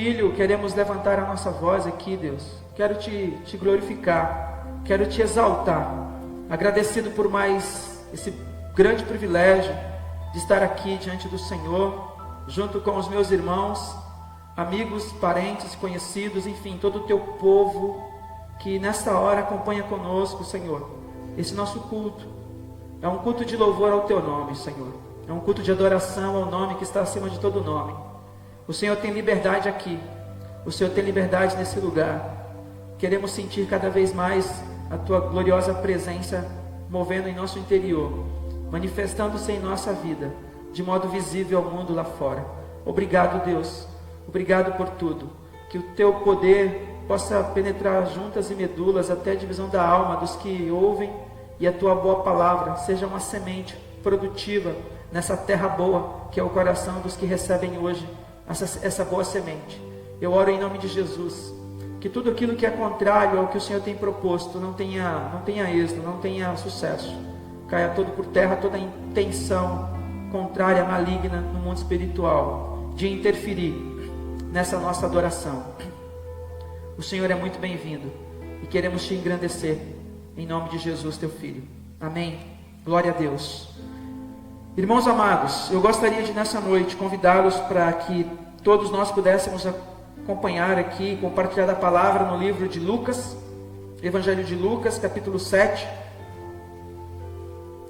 Filho, queremos levantar a nossa voz aqui, Deus. Quero te glorificar, quero te exaltar, agradecido por mais esse grande privilégio de estar aqui diante do Senhor, junto com os meus irmãos, amigos, parentes, conhecidos, enfim, todo o teu povo que nesta hora acompanha conosco, Senhor. Esse nosso culto é um culto de louvor ao teu nome, Senhor. É um culto de adoração ao nome que está acima de todo nome. O Senhor tem liberdade aqui, o Senhor tem liberdade nesse lugar. Queremos sentir cada vez mais a tua gloriosa presença movendo em nosso interior, manifestando-se em nossa vida, de modo visível ao mundo lá fora. Obrigado, Deus, obrigado por tudo. Que o teu poder possa penetrar juntas e medulas até a divisão da alma dos que ouvem, e a tua boa palavra seja uma semente produtiva nessa terra boa, que é o coração dos que recebem hoje essa boa semente. Eu oro em nome de Jesus, que tudo aquilo que é contrário ao que o Senhor tem proposto não tenha êxito, não tenha sucesso. Caia todo por terra toda intenção contrária, maligna no mundo espiritual, de interferir nessa nossa adoração. O Senhor é muito bem-vindo e queremos te engrandecer em nome de Jesus, teu Filho. Amém. Glória a Deus. Irmãos amados, eu gostaria de nessa noite convidá-los para que todos nós pudéssemos acompanhar aqui, compartilhar da palavra no livro de Lucas, Evangelho de Lucas, capítulo 7.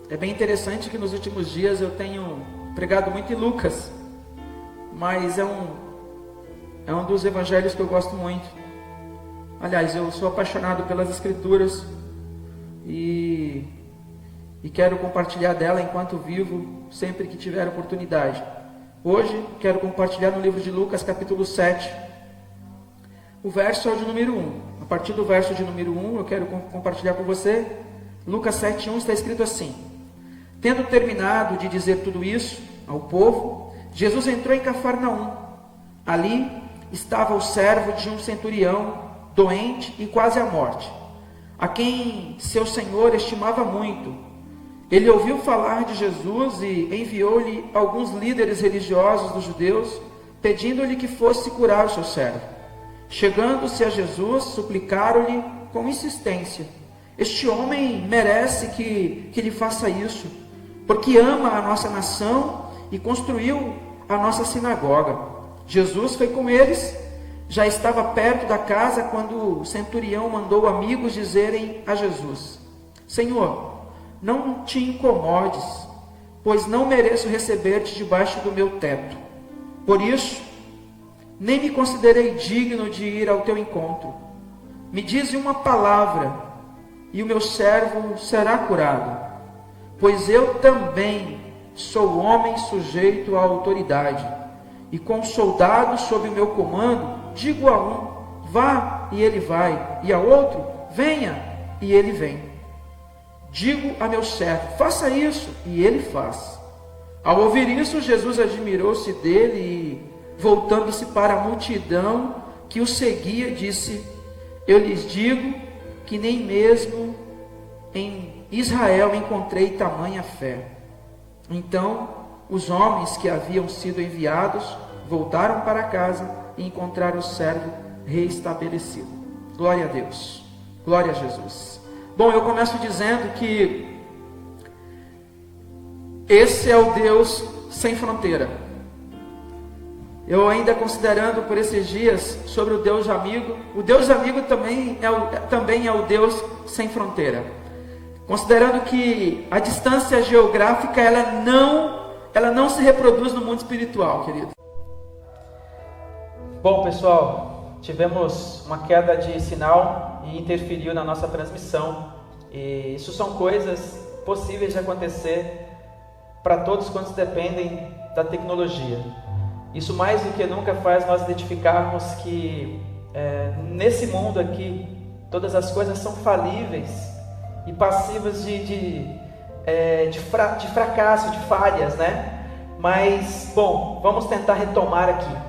É bem interessante que nos últimos dias eu tenho pregado muito em Lucas, mas é um dos evangelhos que eu gosto muito. Aliás, eu sou apaixonado pelas Escrituras e quero compartilhar dela enquanto vivo, sempre que tiver oportunidade. Hoje quero compartilhar no livro de Lucas, capítulo 7. O verso é o de número 1. A partir do verso de número 1, eu quero compartilhar com você. Lucas 7:1 está escrito assim: Tendo terminado de dizer tudo isso ao povo, Jesus entrou em Cafarnaum. Ali estava o servo de um centurião, doente e quase à morte, a quem seu senhor estimava muito. Ele ouviu falar de Jesus e enviou-lhe alguns líderes religiosos dos judeus, pedindo-lhe que fosse curar o seu servo. Chegando-se a Jesus, suplicaram-lhe com insistência: Este homem merece que lhe faça isso, porque ama a nossa nação e construiu a nossa sinagoga. Jesus foi com eles. Já estava perto da casa quando o centurião mandou amigos dizerem a Jesus: Senhor, não te incomodes, pois não mereço receber-te debaixo do meu teto. Por isso, nem me considerei digno de ir ao teu encontro. Me dize uma palavra, e o meu servo será curado. Pois eu também sou homem sujeito à autoridade, e com soldados sob o meu comando, digo a um: vá, e ele vai, e a outro: venha, e ele vem. Digo a meu servo: faça isso, e ele faz. Ao ouvir isso, Jesus admirou-se dele e, voltando-se para a multidão que o seguia, disse: Eu lhes digo que nem mesmo em Israel encontrei tamanha fé. Então, os homens que haviam sido enviados voltaram para casa e encontraram o servo reestabelecido. Glória a Deus, glória a Jesus. Bom, eu começo dizendo que esse é o Deus sem fronteira. Eu ainda considerando por esses dias sobre o Deus amigo, o Deus amigo também é o Deus sem fronteira. Considerando que a distância geográfica ela não se reproduz no mundo espiritual, querido. Bom, pessoal, tivemos uma queda de sinal e interferiu na nossa transmissão. E isso são coisas possíveis de acontecer para todos quantos dependem da tecnologia. Isso mais do que nunca faz nós identificarmos que nesse mundo aqui todas as coisas são falíveis e passivas de fracasso, de falhas, né? Mas, bom, vamos tentar retomar aqui.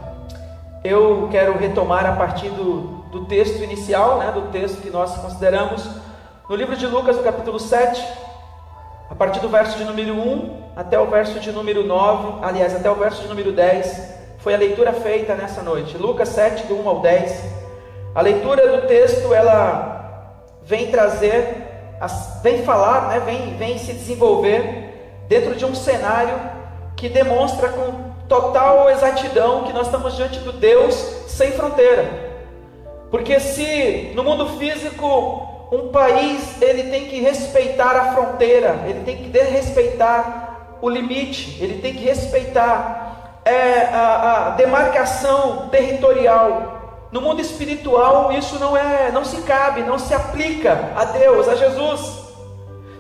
Eu quero retomar a partir do texto inicial, né? Do texto que nós consideramos no livro de Lucas, no capítulo 7, a partir do verso de número 1 até o verso de número 9, aliás, até o verso de número 10, foi a leitura feita nessa noite. Lucas 7, do 1 ao 10. A leitura do texto, ela vem trazer, vem falar, né, vem se desenvolver dentro de um cenário que demonstra com total exatidão que nós estamos diante do Deus sem fronteira. Porque se no mundo físico um país ele tem que respeitar a fronteira, ele tem que respeitar o limite, ele tem que respeitar a demarcação territorial. No mundo espiritual isso não se cabe, não se aplica a Deus, a Jesus.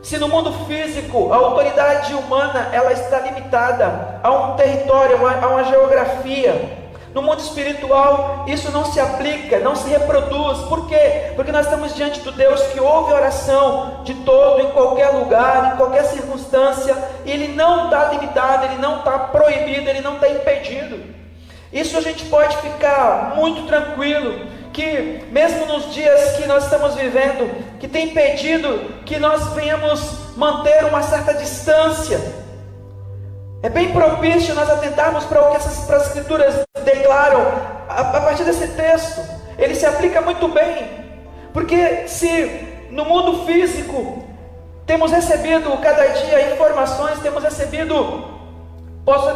Se no mundo físico a autoridade humana ela está limitada a um território, a uma geografia, no mundo espiritual isso não se aplica, não se reproduz. Por quê? Porque nós estamos diante do Deus que ouve a oração de todo, em qualquer lugar, em qualquer circunstância. E Ele não está limitado, Ele não está proibido, Ele não está impedido. Isso a gente pode ficar muito tranquilo, que mesmo nos dias que nós estamos vivendo, que tem impedido que nós venhamos manter uma certa distância, é bem propício nós atentarmos para o que as Escrituras declaram a partir desse texto. Ele se aplica muito bem, porque se no mundo físico temos recebido cada dia informações, temos recebido,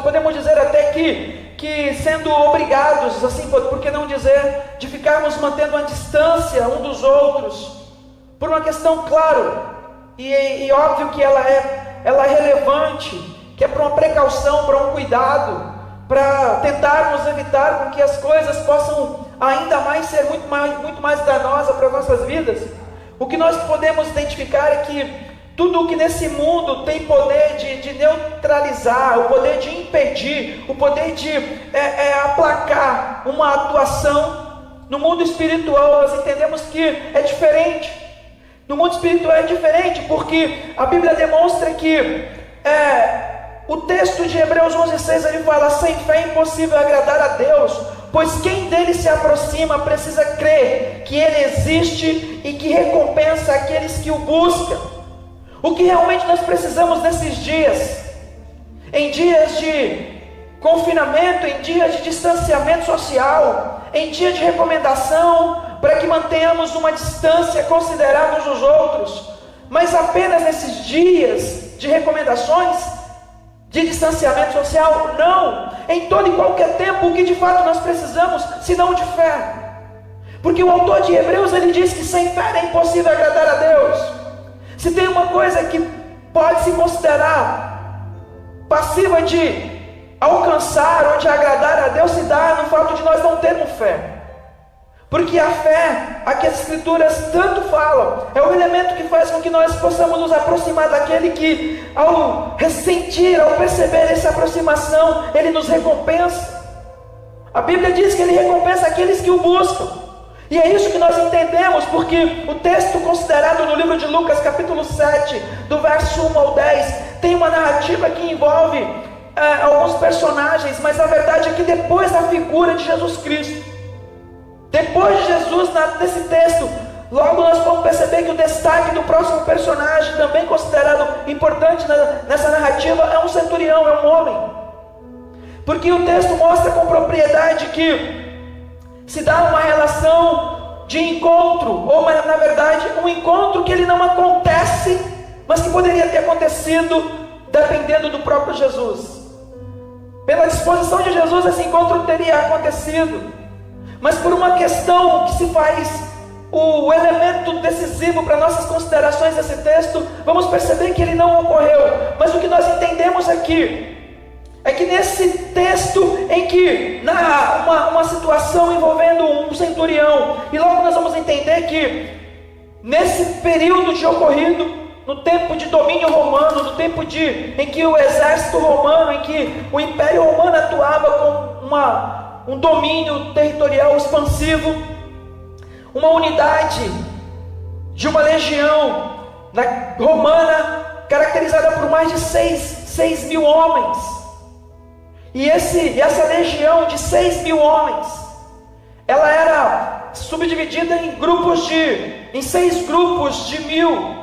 podemos dizer até que sendo obrigados, assim, por que não dizer, de ficarmos mantendo uma distância um dos outros, por uma questão, claro, e óbvio que ela é relevante, que é para uma precaução, para um cuidado, para tentarmos evitar com que as coisas possam ainda mais ser muito mais danosas para as nossas vidas. O que nós podemos identificar é que tudo o que nesse mundo tem poder de neutralizar, o poder de impedir, o poder de aplacar uma atuação, no mundo espiritual nós entendemos que é diferente. No mundo espiritual é diferente, porque a Bíblia demonstra que o texto de Hebreus 11:6 ele fala: sem fé é impossível agradar a Deus, pois quem dele se aproxima precisa crer que ele existe e que recompensa aqueles que o buscam. O que realmente nós precisamos nesses dias, em dias de confinamento, em dias de distanciamento social, em dia de recomendação para que mantenhamos uma distância considerável uns dos outros, mas apenas nesses dias de recomendações, de distanciamento social? Não, em todo e qualquer tempo. O que de fato nós precisamos, senão de fé, porque o autor de Hebreus ele diz que sem fé é impossível agradar a Deus. Se tem uma coisa que pode se considerar passiva de alcançar ou de agradar a Deus, se dá no fato de nós não termos fé. Porque a fé, a que as Escrituras tanto falam, é o elemento que faz com que nós possamos nos aproximar daquele que, ao ressentir, ao perceber essa aproximação, Ele nos recompensa. A Bíblia diz que Ele recompensa aqueles que o buscam. E é isso que nós entendemos, porque o texto considerado no livro de Lucas, capítulo 7, do verso 1 ao 10, tem uma narrativa que envolve alguns personagens, mas a verdade é que depois da figura de Jesus Cristo, depois de Jesus, nesse texto, logo nós vamos perceber que o destaque do próximo personagem, também considerado importante nessa narrativa, é um centurião, é um homem. Porque o texto mostra com propriedade que se dá uma relação de encontro, ou na verdade um encontro que ele não acontece, mas que poderia ter acontecido dependendo do próprio Jesus. Pela disposição de Jesus esse encontro teria acontecido, mas por uma questão que se faz o elemento decisivo para nossas considerações desse texto, vamos perceber que ele não ocorreu. Mas o que nós entendemos aqui é que nesse texto em que uma situação envolvendo um centurião, e logo nós vamos entender que nesse período de ocorrido, no tempo de domínio romano, no tempo em que o exército romano, em que o império romano atuava com um domínio territorial expansivo, uma unidade de uma legião romana caracterizada por mais de 6 mil homens. E essa legião de 6 mil homens, ela era subdividida em 6 grupos de 1000,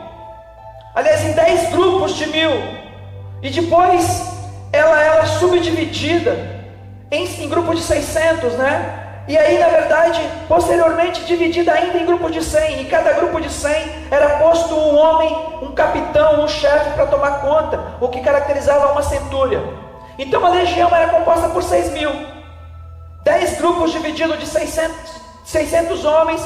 aliás, em 10 grupos de 1000, e depois ela era subdividida em grupo de 600, né? E aí, na verdade, posteriormente dividida ainda em grupo de 100. E cada grupo de 100 era posto um homem, um capitão, um chefe para tomar conta, o que caracterizava uma centúria. Então a legião era composta por 6.000. 10 grupos divididos de 600 homens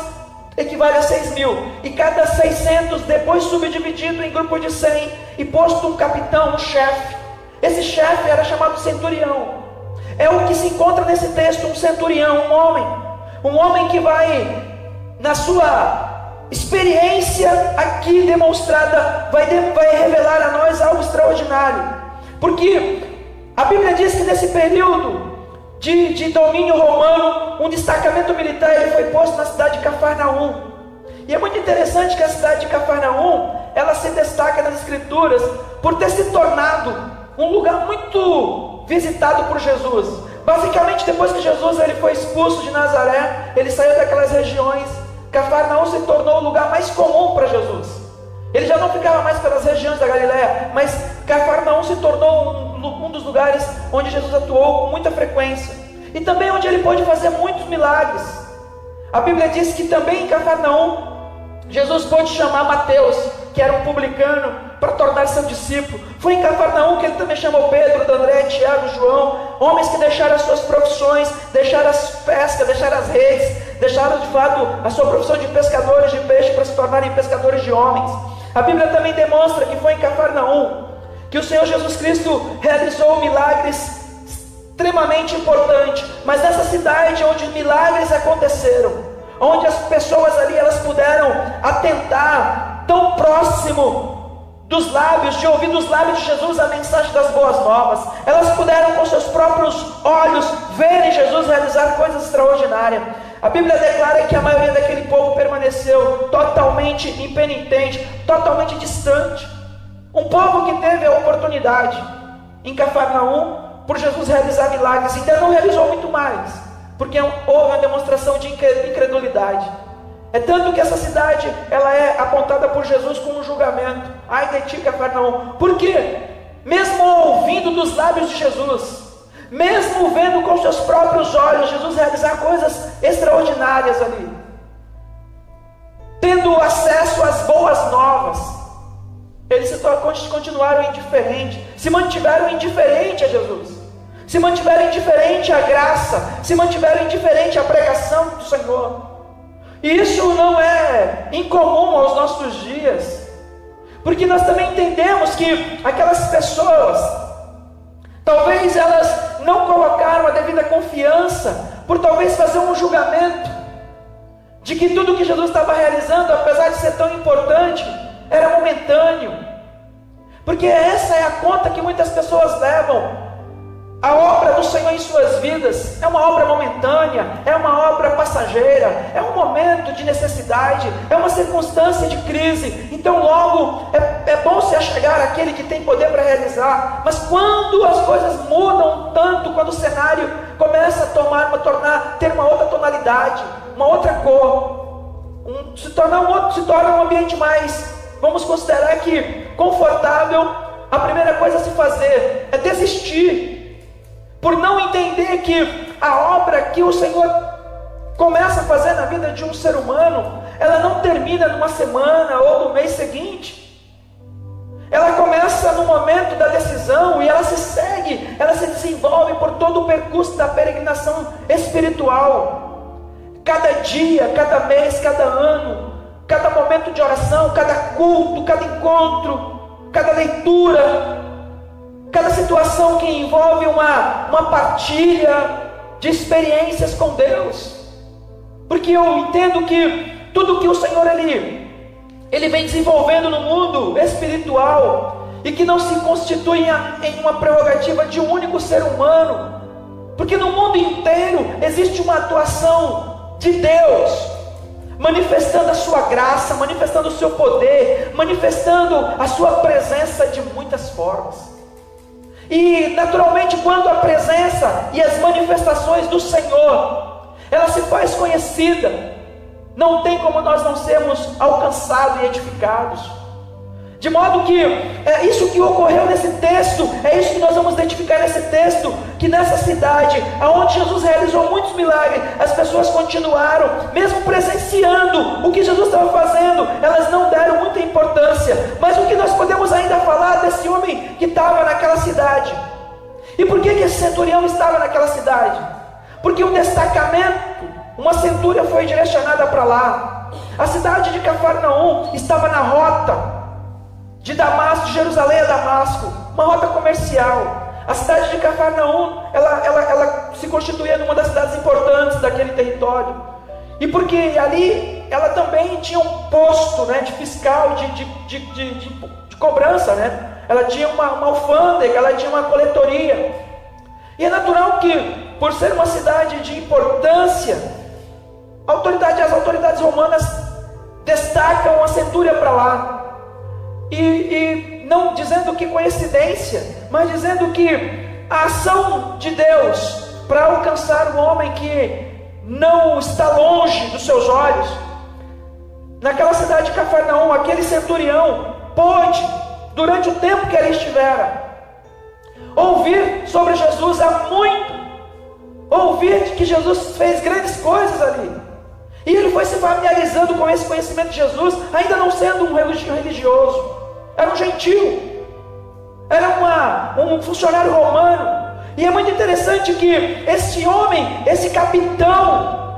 equivale a 6.000. E cada 600 depois subdividido em grupo de 100 e posto um capitão, um chefe. Esse chefe era chamado centurião. É o que se encontra nesse texto, um centurião, um homem que vai, na sua experiência aqui demonstrada, vai revelar a nós algo extraordinário. Porque a Bíblia diz que nesse período de domínio romano, um destacamento militar ele foi posto na cidade de Cafarnaum. E é muito interessante que a cidade de Cafarnaum, ela se destaca nas Escrituras por ter se tornado um lugar muito visitado por Jesus. Basicamente, depois que Jesus ele foi expulso de Nazaré, ele saiu daquelas regiões. Cafarnaum se tornou o lugar mais comum para Jesus. Ele já não ficava mais pelas regiões da Galiléia, mas Cafarnaum se tornou um dos lugares onde Jesus atuou com muita frequência, e também onde ele pôde fazer muitos milagres. A Bíblia diz que também em Cafarnaum Jesus pôde chamar Mateus, que era um publicano, para tornar seu discípulo. Foi em Cafarnaum que ele também chamou Pedro, André, Tiago, João, homens que deixaram as suas profissões, deixaram as pescas, deixaram as redes, deixaram de fato a sua profissão de pescadores de peixe para se tornarem pescadores de homens. A Bíblia também demonstra que foi em Cafarnaum que o Senhor Jesus Cristo realizou milagres extremamente importantes, mas nessa cidade onde milagres aconteceram, onde as pessoas ali elas puderam atentar tão próximo dos lábios, de ouvir dos lábios de Jesus a mensagem das boas novas, elas puderam com seus próprios olhos verem Jesus realizar coisas extraordinárias. A Bíblia declara que a maioria daquele povo permaneceu totalmente impenitente, totalmente distante. Um povo que teve a oportunidade em Cafarnaum por Jesus realizar milagres, ainda não realizou muito mais, porque houve uma demonstração de incredulidade. É tanto que essa cidade ela é apontada por Jesus como um julgamento. Ai de ti, Cafarnaum. Por quê? Mesmo ouvindo dos lábios de Jesus, mesmo vendo com seus próprios olhos Jesus realizar coisas extraordinárias ali, tendo acesso às boas novas, eles continuaram indiferentes, se mantiveram indiferentes a Jesus, se mantiveram indiferentes à graça, se mantiveram indiferentes à pregação do Senhor. E isso não é incomum aos nossos dias, porque nós também entendemos que aquelas pessoas, talvez elas não colocaram a devida confiança, por talvez fazer um julgamento, de que tudo que Jesus estava realizando, apesar de ser tão importante, era momentâneo, porque essa é a conta que muitas pessoas levam. A obra do Senhor em suas vidas é uma obra momentânea, é uma obra passageira, é um momento de necessidade, é uma circunstância de crise. Então logo é bom se achegar àquele que tem poder para realizar. Mas quando as coisas mudam tanto, quando o cenário começa a ter uma outra tonalidade, uma outra cor, se torna um ambiente mais, vamos considerar que confortável, a primeira coisa a se fazer é desistir, por não entender que a obra que o Senhor começa a fazer na vida de um ser humano, ela não termina numa semana ou no mês seguinte. Ela começa no momento da decisão e ela se segue, ela se desenvolve por todo o percurso da peregrinação espiritual. Cada dia, cada mês, cada ano, cada momento de oração, cada culto, cada encontro, cada leitura, cada situação que envolve uma partilha de experiências com Deus. Porque eu entendo que tudo que o Senhor ele vem desenvolvendo no mundo espiritual, e que não se constitui em uma prerrogativa de um único ser humano, porque no mundo inteiro existe uma atuação de Deus, manifestando a sua graça, manifestando o seu poder, manifestando a sua presença de muitas formas. E naturalmente, quando a presença e as manifestações do Senhor ela se faz conhecida, não tem como nós não sermos alcançados e edificados. De modo que é isso que ocorreu nesse texto, é isso que nós vamos identificar nesse texto, que nessa cidade, onde Jesus realizou muitos milagres, as pessoas continuaram, mesmo presenciando o que Jesus estava fazendo, elas não deram muita importância. Mas o que nós podemos ainda falar desse homem que estava naquela cidade? E por que esse centurião estava naquela cidade? Porque um destacamento, uma centúria foi direcionada para lá. A cidade de Cafarnaum estava na rota de Damasco, de Jerusalém a Damasco, uma rota comercial. A cidade de Cafarnaum, ela se constituía numa das cidades importantes daquele território. E porque ali, ela também tinha um posto, né, de fiscal, de cobrança, né? Ela tinha uma alfândega, ela tinha uma coletoria. E é natural que, por ser uma cidade de importância, as autoridades romanas destacam a centúria para lá. E não dizendo que coincidência, mas dizendo que a ação de Deus para alcançar um homem que não está longe dos seus olhos, naquela cidade de Cafarnaum, aquele centurião pôde, durante o tempo que ali estivera, ouvir sobre Jesus há muito, ouvir que Jesus fez grandes coisas ali. E ele foi se familiarizando com esse conhecimento de Jesus, ainda não sendo um religioso. Era um gentil, era um funcionário romano. E é muito interessante que esse homem, esse capitão,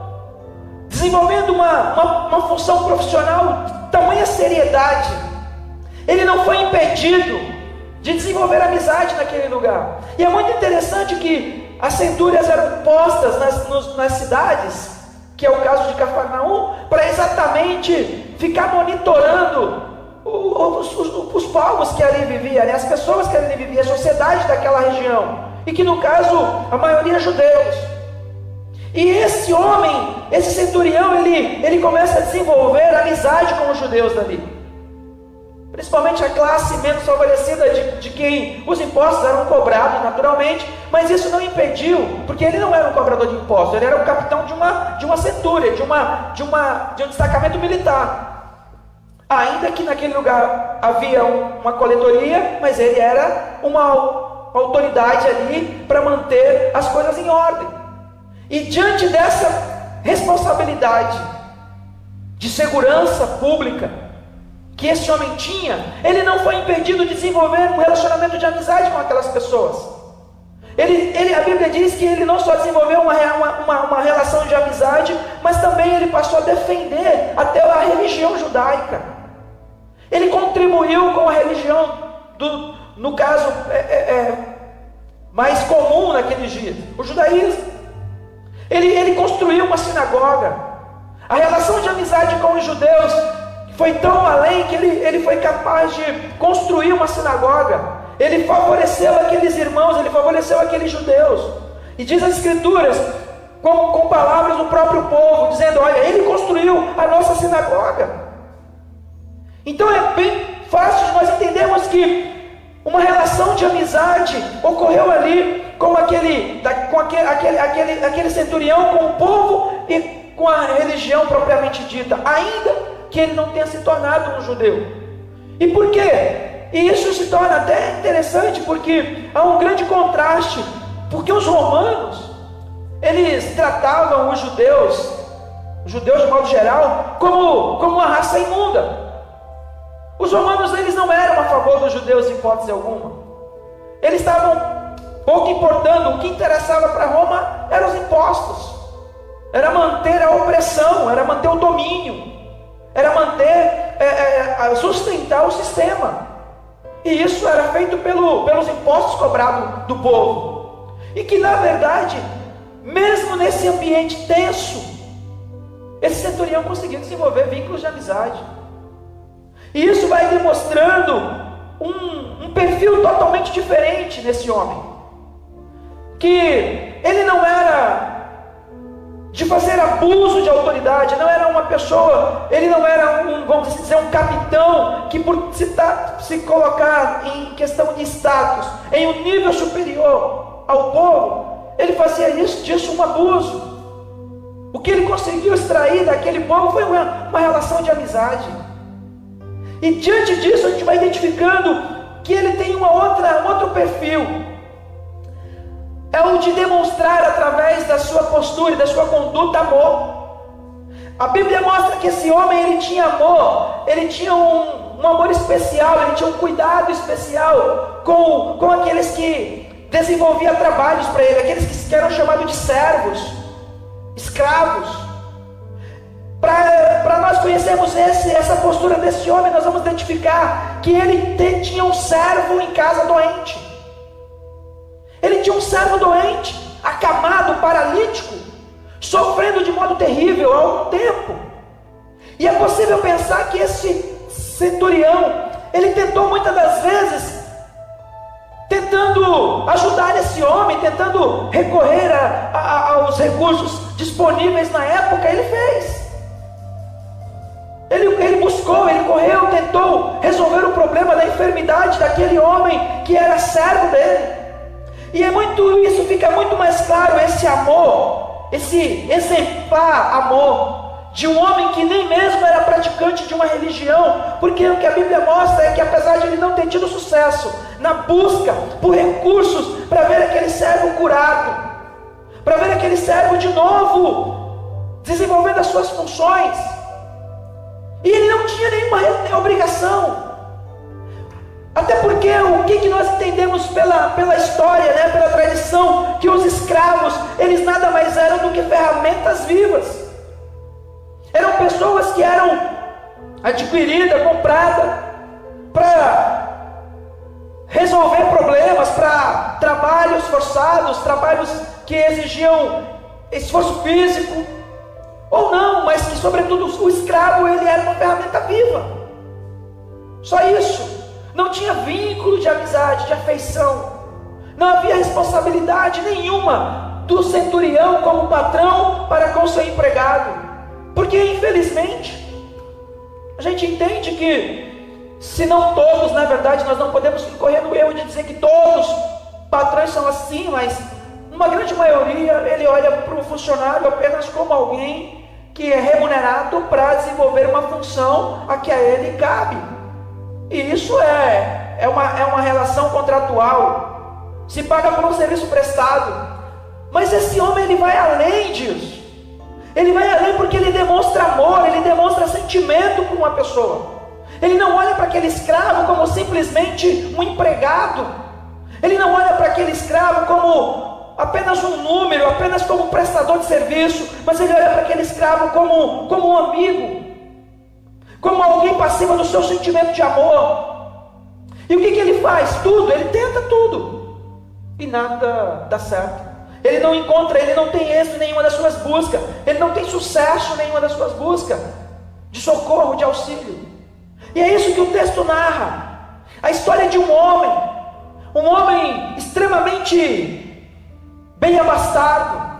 desenvolvendo uma função profissional de tamanha seriedade, ele não foi impedido de desenvolver amizade naquele lugar. E é muito interessante que as centúrias eram postas nas cidades, que é o caso de Cafarnaum, para exatamente ficar monitorando os povos que ali viviam, né? As pessoas que ali viviam, a sociedade daquela região, e que no caso a maioria judeus. E esse homem, esse centurião, ele começa a desenvolver amizade com os judeus dali, principalmente a classe menos favorecida de quem os impostos eram cobrados naturalmente, mas isso não impediu, porque ele não era um cobrador de impostos, ele era um capitão de uma centúria, de um destacamento militar. Ainda que naquele lugar havia uma coletoria, mas ele era uma autoridade ali para manter as coisas em ordem. E diante dessa responsabilidade de segurança pública que esse homem tinha, ele não foi impedido de desenvolver um relacionamento de amizade com aquelas pessoas. A Bíblia diz que ele não só desenvolveu uma relação de amizade, mas também ele passou a defender até a religião judaica. Ele contribuiu com a religião, no caso mais comum naqueles dias, o judaísmo. Ele construiu uma sinagoga. A relação de amizade com os judeus foi tão além que ele foi capaz de construir uma sinagoga. Ele favoreceu aqueles irmãos, ele favoreceu aqueles judeus. E diz as Escrituras, com palavras do próprio povo, dizendo: olha, ele construiu a nossa sinagoga. Então é bem fácil de nós entendermos que uma relação de amizade ocorreu ali com aquele centurião, com o povo e com a religião propriamente dita, ainda que ele não tenha se tornado um judeu. E por quê? E isso se torna até interessante, porque há um grande contraste, porque os romanos, eles tratavam os judeus de modo geral, como uma raça imunda. Os romanos, eles não eram a favor dos judeus em hipótese alguma. Eles estavam pouco importando. O que interessava para Roma eram os impostos, era manter a opressão, era manter o domínio, era sustentar o sistema. E isso era feito pelos impostos cobrados do povo. E que na verdade, mesmo nesse ambiente tenso, esse centurião conseguiu desenvolver vínculos de amizade. E isso vai demonstrando um perfil totalmente diferente nesse homem, que ele não era de fazer abuso de autoridade, não era uma pessoa, ele não era vamos dizer, um capitão que por se colocar em questão de status, em um nível superior ao povo, ele fazia disso um abuso. O que ele conseguiu extrair daquele povo foi uma relação de amizade. E diante disso a gente vai identificando que ele tem um outro perfil. É o de demonstrar através da sua postura e da sua conduta amor. A Bíblia mostra que esse homem, ele tinha amor, ele tinha um amor especial, ele tinha um cuidado especial com aqueles que desenvolviam trabalhos para ele, aqueles que eram chamados de servos, escravos. Para nós conhecermos essa postura desse homem, nós vamos identificar que ele tinha um servo em casa doente. Ele tinha um servo doente, acamado, paralítico, sofrendo de modo terrível há algum tempo. E é possível pensar que esse centurião, ele tentou muitas das vezes, tentando ajudar esse homem, tentando recorrer aos recursos disponíveis na época, ele fez. Ele buscou, ele correu, tentou resolver o problema da enfermidade daquele homem que era servo dele. E isso fica muito mais claro, esse amor, esse exemplar amor de um homem que nem mesmo era praticante de uma religião, porque o que a Bíblia mostra é que apesar de ele não ter tido sucesso na busca por recursos para ver aquele servo curado, para ver aquele servo de novo desenvolvendo as suas funções, e ele não tinha nenhuma obrigação. Até porque o que nós entendemos pela história, né, pela tradição, que os escravos, eles nada mais eram do que ferramentas vivas. Eram pessoas que eram adquiridas, compradas, para resolver problemas, para trabalhos forçados, trabalhos que exigiam esforço físico, ou não, mas que sobretudo o escravo, ele era uma ferramenta viva. Só isso. Não tinha vínculo de amizade, de afeição. Não havia responsabilidade nenhuma do centurião como patrão para com seu empregado. Porque infelizmente a gente entende que, se não todos, na verdade, nós não podemos incorrer no erro de dizer que todos os patrões são assim, mas uma grande maioria, ele olha para o funcionário apenas como alguém que é remunerado para desenvolver uma função a que a ele cabe. E isso é uma relação contratual, se paga por um serviço prestado. Mas esse homem, ele vai além disso. Ele vai além porque ele demonstra amor, ele demonstra sentimento por uma pessoa. Ele não olha para aquele escravo como simplesmente um empregado. Ele não olha para aquele escravo como apenas um número, apenas como um prestador de serviço, mas ele olha para aquele escravo como um amigo, como alguém passivo do seu sentimento de amor. E o que ele faz? Tudo, ele tenta tudo, e nada dá certo. Ele não encontra, ele não tem êxito em nenhuma das suas buscas, ele não tem sucesso em nenhuma das suas buscas de socorro, de auxílio. E é isso que o texto narra, a história de um homem extremamente bem abastado.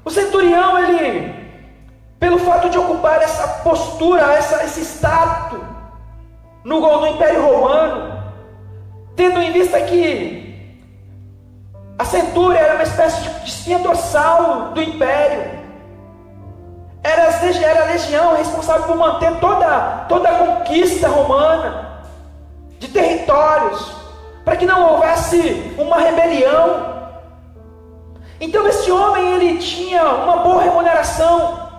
O centurião, ele, pelo fato de ocupar essa postura, esse status no Império Romano, tendo em vista que a centúria era uma espécie de espinha dorsal do Império, era a legião responsável por manter toda a conquista romana de territórios, para que não houvesse uma rebelião. Então esse homem, ele tinha uma boa remuneração,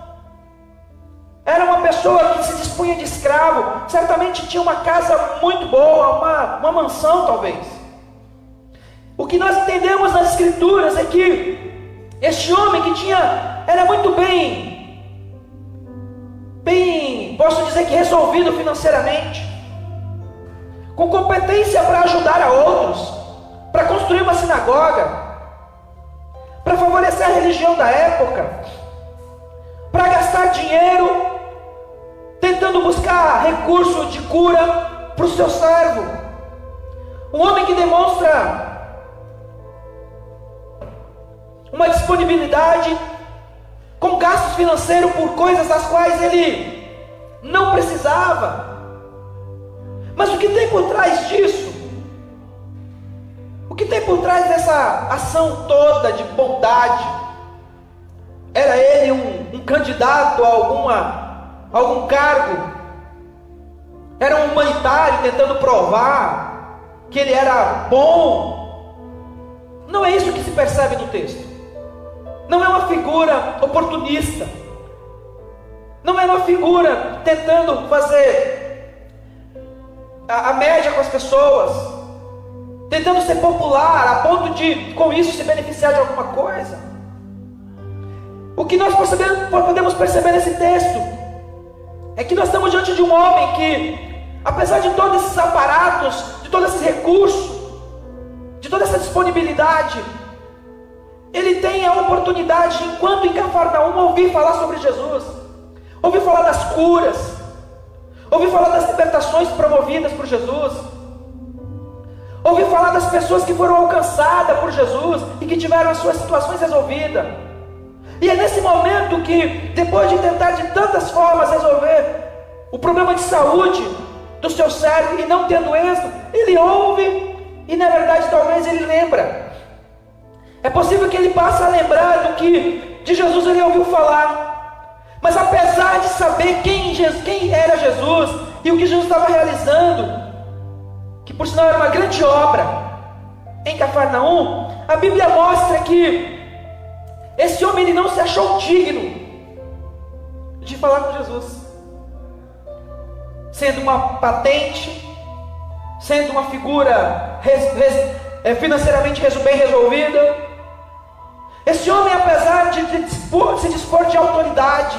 era uma pessoa que se dispunha de escravo, certamente tinha uma casa muito boa, uma mansão talvez. O que nós entendemos nas escrituras é que este homem era muito bem, posso dizer que resolvido financeiramente, com competência para ajudar a outros, para construir uma sinagoga, para favorecer a religião da época, para gastar dinheiro, tentando buscar recurso de cura para o seu servo. Um homem que demonstra uma disponibilidade com gastos financeiros por coisas das quais ele não precisava. Mas o que tem por trás disso? O que tem por trás dessa ação toda de bondade? Era ele um candidato a algum cargo? era um humanitário tentando provar que ele era bom. Não é isso que se percebe no texto. Não é uma figura oportunista. Não é uma figura tentando fazer a média com as pessoas, tentando ser popular a ponto de com isso se beneficiar de alguma coisa. O que nós podemos perceber nesse texto é que nós estamos diante de um homem que, apesar de todos esses aparatos, de todo esse recurso, de toda essa disponibilidade, ele tem a oportunidade, enquanto em Cafarnaum, ouvir falar sobre Jesus, ouvir falar das curas, ouvir falar das libertações promovidas por Jesus, ouvir falar das pessoas que foram alcançadas por Jesus e que tiveram as suas situações resolvidas. E é nesse momento que, depois de tentar de tantas formas resolver o problema de saúde do seu cérebro e não tendo êxito, ele ouve e na verdade talvez ele lembra. É possível que ele passe a lembrar do que de Jesus ele ouviu falar. Mas apesar de saber quem era Jesus e o que Jesus estava realizando, que por sinal era uma grande obra em Cafarnaum, a Bíblia mostra que esse homem ele não se achou digno de falar com Jesus, sendo uma patente, sendo uma figura financeiramente bem resolvida. Esse homem, apesar de se dispor de autoridade,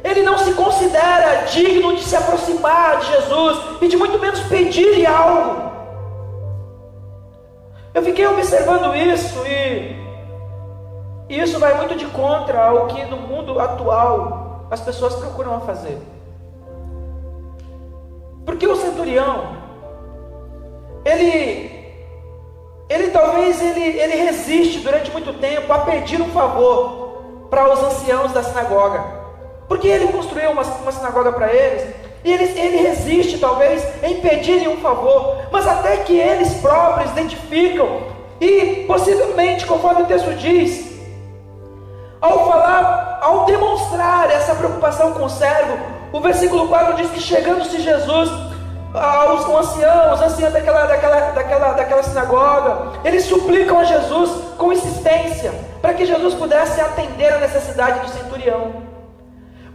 ele não se considera digno de se aproximar de Jesus e de muito menos pedir-lhe algo. Eu fiquei observando isso e isso vai muito de contra ao que no mundo atual as pessoas procuram fazer. Porque o centurião, ele talvez ele resiste durante muito tempo a pedir um favor para os anciãos da sinagoga, porque ele construiu uma sinagoga para eles, e ele resiste talvez em pedirem um favor, mas até que eles próprios identificam, e possivelmente, conforme o texto diz, ao demonstrar essa preocupação com o servo, o versículo 4 diz que chegando-se Jesus aos anciãos daquela sinagoga, eles suplicam a Jesus com insistência, para que Jesus pudesse atender a necessidade do centurião.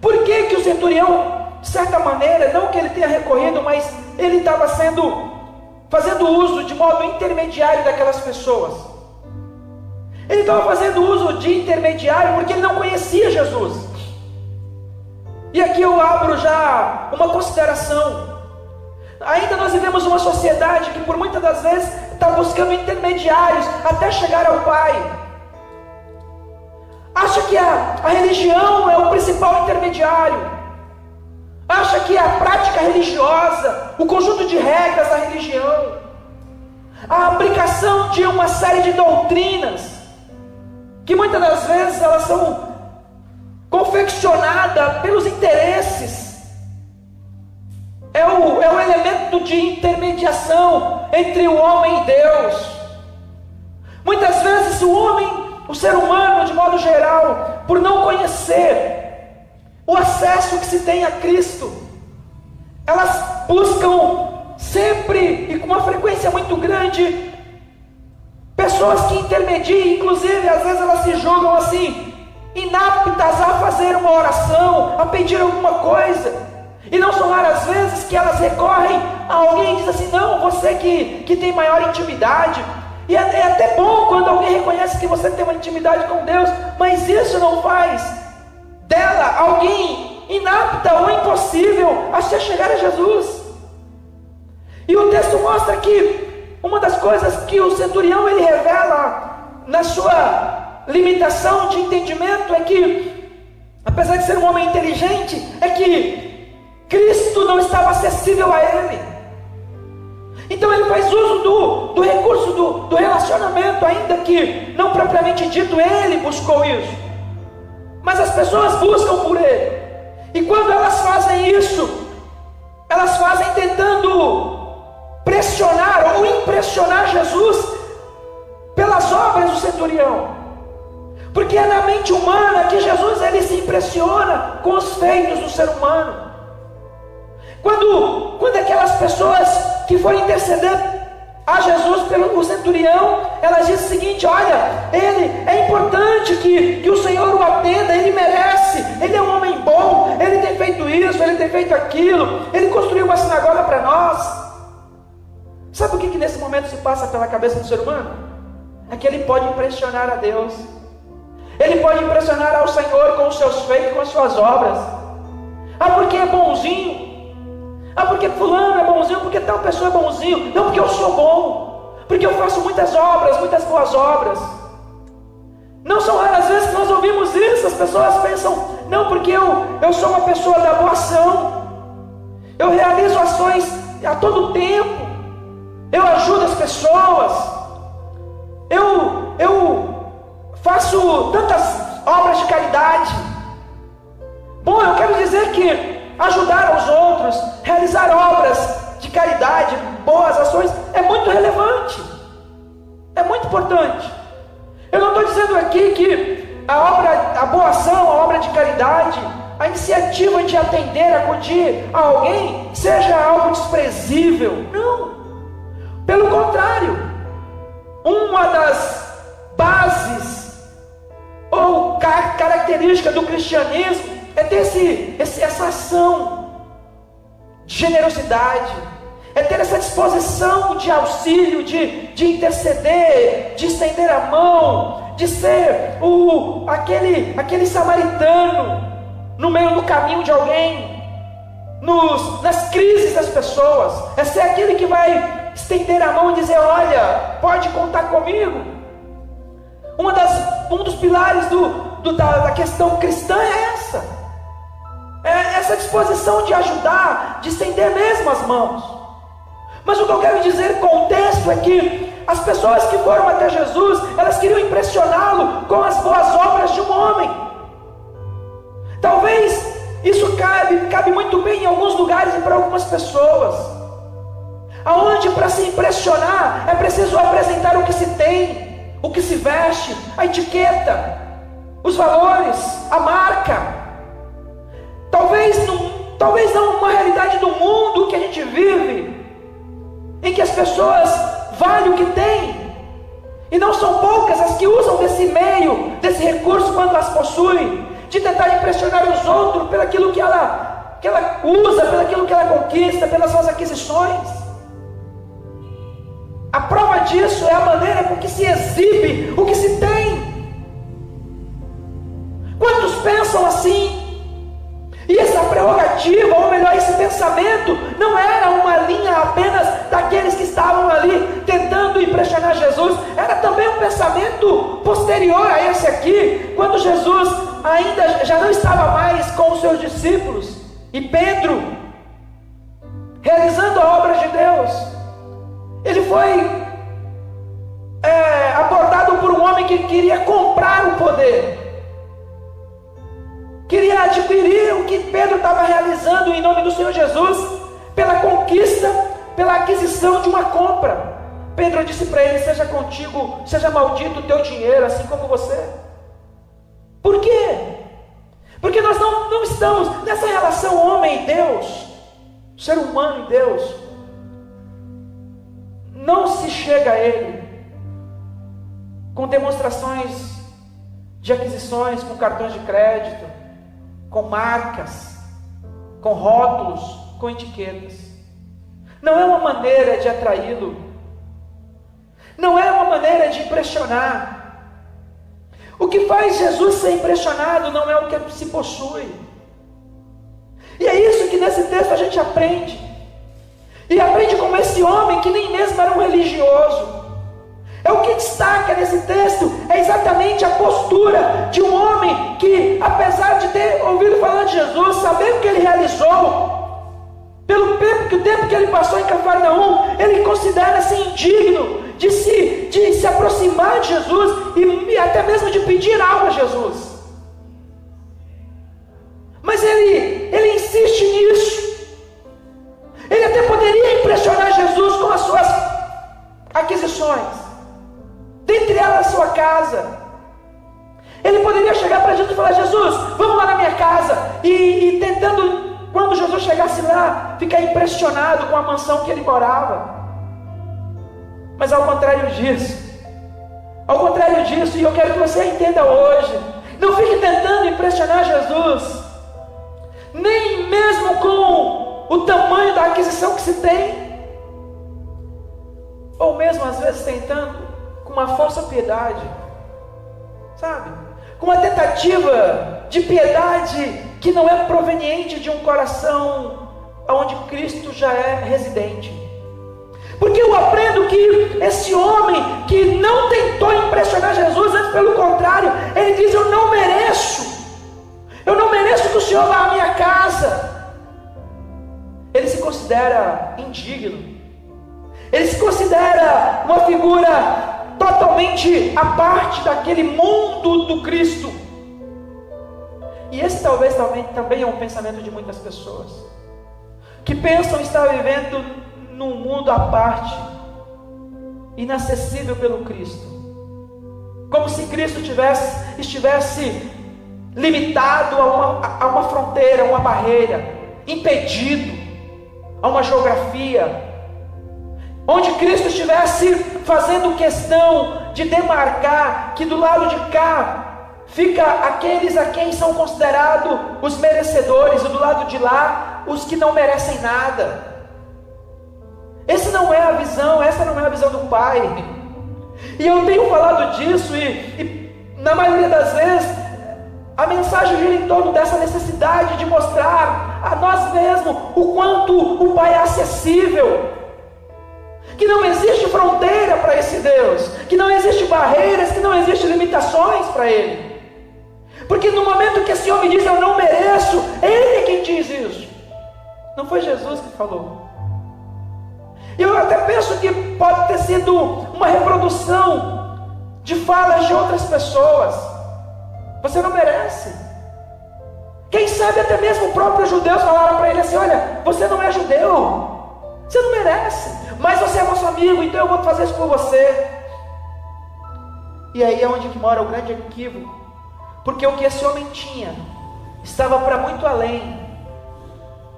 Por que o centurião, de certa maneira, não que ele tenha recorrido, mas ele estava fazendo uso de modo intermediário daquelas pessoas? Ele estava fazendo uso de intermediário porque ele não conhecia Jesus. E aqui eu abro já uma consideração. Ainda nós vivemos uma sociedade que por muitas das vezes está buscando intermediários até chegar ao Pai. Acha que a religião é o principal intermediário. Acha que a prática religiosa, o conjunto de regras da religião, a aplicação de uma série de doutrinas, que muitas das vezes elas são confeccionadas pelos interesses, é o elemento de intermediação entre o homem e Deus. Muitas vezes o ser humano, de modo geral, por não conhecer o acesso que se tem a Cristo, elas buscam sempre e com uma frequência muito grande pessoas que intermediem, inclusive às vezes elas se julgam assim, inaptas a fazer uma oração, a pedir alguma coisa. E não são raras vezes que elas recorrem a alguém e dizem assim: não, você que tem maior intimidade. E é até bom quando alguém reconhece que você tem uma intimidade com Deus, mas isso não faz dela alguém inapta ou impossível a se chegar a Jesus. E o texto mostra que uma das coisas que o centurião ele revela na sua limitação de entendimento é que, apesar de ser um homem inteligente, é que Cristo não estava acessível a ele. Então ele faz uso do recurso do relacionamento, ainda que não propriamente dito ele buscou isso, mas as pessoas buscam por ele. E quando elas fazem isso, elas fazem tentando pressionar ou impressionar Jesus pelas obras do centurião, porque é na mente humana que Jesus ele se impressiona com os feitos do ser humano. Quando aquelas pessoas que foram interceder a Jesus pelo centurião, elas dizem o seguinte: olha, é importante que o Senhor o atenda, ele merece, ele é um homem bom, ele tem feito isso, ele tem feito aquilo, ele construiu uma sinagoga para nós. Sabe o que nesse momento se passa pela cabeça do ser humano? É que ele pode impressionar a Deus, ele pode impressionar ao Senhor com os seus feitos, com as suas obras. Porque é bonzinho, porque fulano é bonzinho, porque tal pessoa é bonzinho. Não, porque eu sou bom, porque eu faço muitas obras, muitas boas obras. Não são raras vezes que nós ouvimos isso. As pessoas pensam: não, porque eu sou uma pessoa da boa ação, eu realizo ações a todo tempo, eu ajudo as pessoas, eu faço tantas obras de caridade. Bom, eu quero dizer que ajudar aos outros, realizar obras de caridade, boas ações, é muito relevante, é muito importante. Eu não estou dizendo aqui que a boa ação, a obra de caridade, a iniciativa de atender, acudir a alguém, seja algo desprezível. Não, pelo contrário, uma das bases ou características do cristianismo é ter essa ação de generosidade, é ter essa disposição de auxílio, de interceder, de estender a mão, de ser aquele samaritano no meio do caminho de alguém, nas crises das pessoas, é ser aquele que vai estender a mão e dizer: olha, pode contar comigo. Um dos pilares da questão cristã é essa disposição de ajudar, de estender mesmo as mãos. Mas o que eu quero dizer com o texto é que as pessoas que foram até Jesus, elas queriam impressioná-lo com as boas obras de um homem. Talvez isso cabe muito bem em alguns lugares e para algumas pessoas, aonde para se impressionar é preciso apresentar o que se tem, o que se veste, a etiqueta, os valores, a marca. Talvez não uma realidade do mundo que a gente vive, em que as pessoas valem o que têm, e não são poucas as que usam desse meio, desse recurso quando as possuem, de tentar impressionar os outros pelo aquilo que ela usa, pelo aquilo que ela conquista, pelas suas aquisições. A prova disso é a maneira com que se exibe o que se tem. Quantos pensam assim? E essa prerrogativa, ou melhor, esse pensamento, não era uma linha apenas daqueles que estavam ali tentando impressionar Jesus, era também um pensamento posterior a esse aqui, quando Jesus ainda já não estava mais com os seus discípulos, e Pedro, realizando a obra de Deus, ele foi abordado por um homem que queria comprar o poder, queria adquirir o que Pedro estava realizando em nome do Senhor Jesus, pela conquista, pela aquisição de uma compra. Pedro disse para ele: seja maldito o teu dinheiro, assim como você. Por quê? Porque nós não estamos nessa relação homem e Deus, ser humano e Deus. Não se chega a Ele com demonstrações de aquisições, com cartões de crédito, com marcas, com rótulos, com etiquetas. Não é uma maneira de atraí-lo, não é uma maneira de impressionar. O que faz Jesus ser impressionado não é o que se possui. E é isso que nesse texto a gente aprende. E aprende como esse homem que nem mesmo era um religioso. É o que destaca nesse texto, é exatamente a postura de um homem que, apesar de ter ouvido falar de Jesus, saber o que ele realizou, pelo tempo que ele passou em Cafarnaum, ele considera-se indigno de se aproximar de Jesus e até mesmo de pedir algo a Jesus. Mas ele insiste nisso. Ele até poderia impressionar Jesus com as suas aquisições, dentre elas a sua casa. Ele poderia chegar para Jesus e falar: Jesus, vamos lá na minha casa. E tentando, quando Jesus chegasse lá, ficar impressionado com a mansão que ele morava. Mas ao contrário disso, e eu quero que você entenda hoje, não fique tentando impressionar Jesus, nem mesmo com o tamanho da aquisição que se tem, ou mesmo às vezes tentando com uma falsa piedade, sabe? Com uma tentativa de piedade que não é proveniente de um coração onde Cristo já é residente. Porque eu aprendo que esse homem que não tentou impressionar Jesus, antes pelo contrário, ele diz: eu não mereço que o Senhor vá à minha casa. Ele se considera indigno, ele se considera uma figura totalmente à parte daquele mundo do Cristo. E esse talvez também é um pensamento de muitas pessoas, que pensam estar vivendo num mundo à parte, inacessível pelo Cristo, como se Cristo estivesse limitado a uma fronteira, a uma barreira, impedido a uma geografia, onde Cristo estivesse fazendo questão de demarcar que do lado de cá fica aqueles a quem são considerados os merecedores, e do lado de lá os que não merecem nada. Essa não é a visão do Pai. E eu tenho falado disso, e na maioria das vezes a mensagem gira em torno dessa necessidade de mostrar a nós mesmos o quanto o Pai é acessível, que não existe fronteira para esse Deus, que não existe barreiras, que não existe limitações para Ele. Porque no momento que esse homem diz: eu não mereço, Ele é quem diz isso, não foi Jesus que falou. Eu até penso que pode ter sido uma reprodução de falas de outras pessoas. Você não merece. Quem sabe até mesmo os próprios judeus falaram para ele assim: olha, você não é judeu, você não merece, mas você é nosso amigo, então eu vou fazer isso por você. E aí é onde que mora o grande equívoco, porque o que esse homem tinha estava para muito além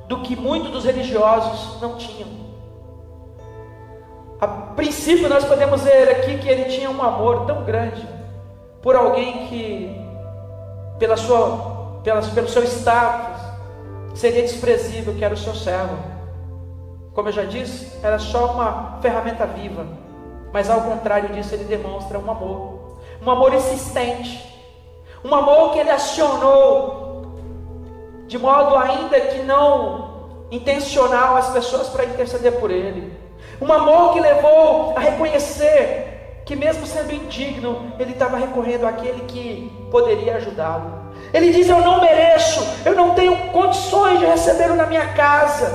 do que muitos dos religiosos não tinham. A princípio nós podemos ver aqui que ele tinha um amor tão grande por alguém que pelo seu status seria desprezível, que era o seu servo. Como eu já disse, era só uma ferramenta viva, mas ao contrário disso ele demonstra um amor insistente, um amor que ele acionou de modo ainda que não intencional as pessoas para interceder por ele. Um amor que levou a reconhecer que mesmo sendo indigno, ele estava recorrendo àquele que poderia ajudá-lo. Ele diz: eu não mereço, eu não tenho condições de recebê-lo na minha casa.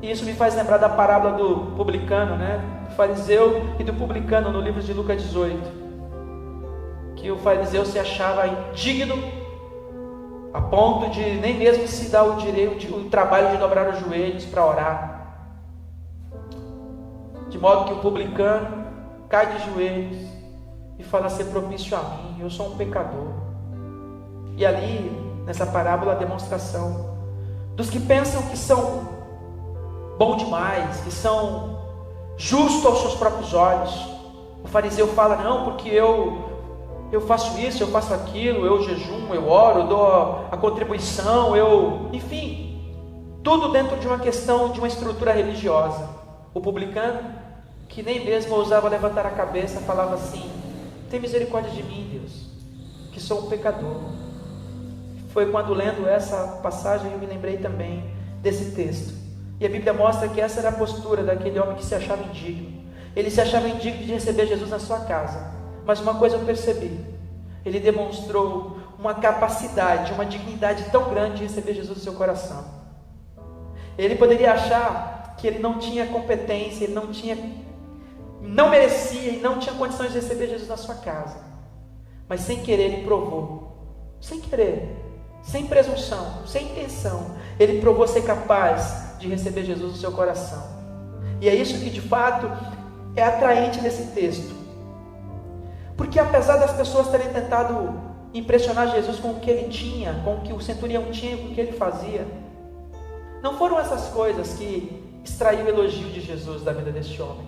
E isso me faz lembrar da parábola do publicano, do fariseu e do publicano no livro de Lucas 18, que o fariseu se achava indigno a ponto de nem mesmo se dar o trabalho de dobrar os joelhos para orar, de modo que o publicano cai de joelhos e fala: ser propício a mim, eu sou um pecador. E ali, nessa parábola, a demonstração dos que pensam que são bom demais, que são justos aos seus próprios olhos. O fariseu fala: não, porque eu faço isso, eu faço aquilo, eu jejuo, eu oro, eu dou a contribuição, enfim, tudo dentro de uma questão, de uma estrutura religiosa. O publicano, que nem mesmo ousava levantar a cabeça, falava assim: tem misericórdia de mim, Deus, que sou um pecador. Foi quando, lendo essa passagem, eu me lembrei também desse texto. E a Bíblia mostra que essa era a postura daquele homem que se achava indigno. Ele se achava indigno de receber Jesus na sua casa. Mas uma coisa eu percebi: ele demonstrou uma capacidade, uma dignidade tão grande de receber Jesus no seu coração. Ele poderia achar que ele não tinha competência, ele não merecia e não tinha condições de receber Jesus na sua casa. Mas sem querer ele provou, sem querer, sem presunção, sem intenção, ele provou ser capaz de receber Jesus no seu coração. E é isso que de fato é atraente nesse texto, porque apesar das pessoas terem tentado impressionar Jesus com o que ele tinha, com o que o centurião tinha, com o que ele fazia, Não foram essas coisas que extraiu o elogio de Jesus da vida deste homem.